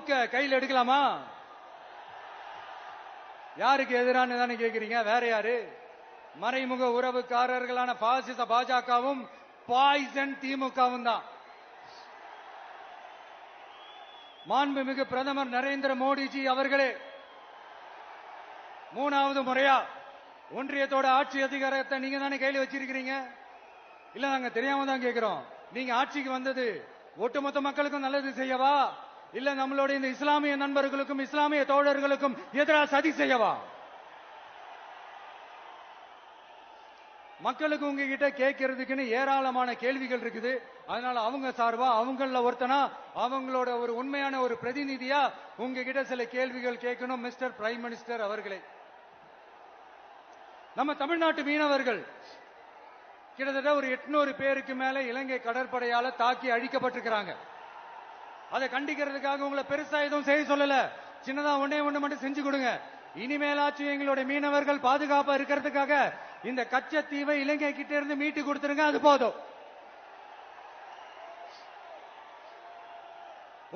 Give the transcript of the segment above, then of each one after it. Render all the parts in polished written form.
புக்க கையில் எடுக்கலாமா? யாருக்கு எதிரான தானே கேக்குறீங்க? வேற யாரு? மறைமுக உறவுக்காரர்களான பாசிச பாஜகவும் பாய்சன் திமுகவும் தான். மாண்புமிகு பிரதமர் நரேந்திர மோடிஜி அவர்களே, 3வது முறையா ஒன்றியத்தோட ஆட்சி அதிகாரத்தை நீங்க தானே கையில் வச்சிருக்கிறீங்க. இல்ல நாங்க தெரியாம தான் கேட்கிறோம். நீங்க ஆட்சிக்கு வந்தது ஒட்டுமொத்த மக்களுக்கும் நல்லது செய்யவா, இல்ல நம்மளுடைய இந்த இஸ்லாமிய நண்பர்களுக்கும் இஸ்லாமிய தோழர்களுக்கும் எதிராக சதி செய்யவா? மக்களுக்கு உங்ககிட்ட கேட்கறதுக்குன்னு ஏராளமான கேள்விகள் இருக்குது. அதனால அவங்க சார்பா அவங்கள ஒருத்தனா அவங்களோட ஒரு உண்மையான ஒரு பிரதிநிதியா உங்ககிட்ட சில கேள்விகள் கேட்கணும். மிஸ்டர் பிரைம் மினிஸ்டர் அவர்களே, நம்ம தமிழ்நாட்டு மீனவர்கள் கிட்டத்தட்ட ஒரு 800 பேருக்கு மேல இலங்கை கடற்படையால தாக்கி அழிக்கப்பட்டிருக்கிறாங்க. அதை கண்டிக்கிறதுக்காக உங்களை பெருசா எதுவும் செய்ய சொல்லல. சின்னதா ஒண்ணே ஒண்ணு மட்டும் செஞ்சு கொடுங்க. இனிமேலாச்சும் எங்களுடைய மீனவர்கள் பாதுகாப்பா இருக்கிறதுக்காக இந்த கச்சத்தீவை இலங்கை கிட்ட இருந்து மீட்டு கொடுத்துருங்க. அது போதும்.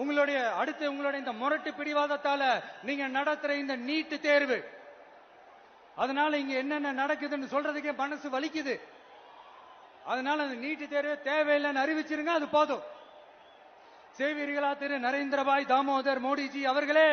உங்களுடைய இந்த முரட்டு பிடிவாதத்தால நீங்க நடத்துற இந்த நீட்டு தேர்வு, அதனால இங்க என்னென்ன நடக்குதுன்னு சொல்றதுக்கே மனசு வலிக்குது. அதனால அந்த நீட்டு தேர்வு தேவையில்லைன்னு அறிவிச்சிருங்க. அது போதும். செய்வீர்களா திரு நரேந்திரபாய் தாமோதர் மோடிஜி அவர்களே?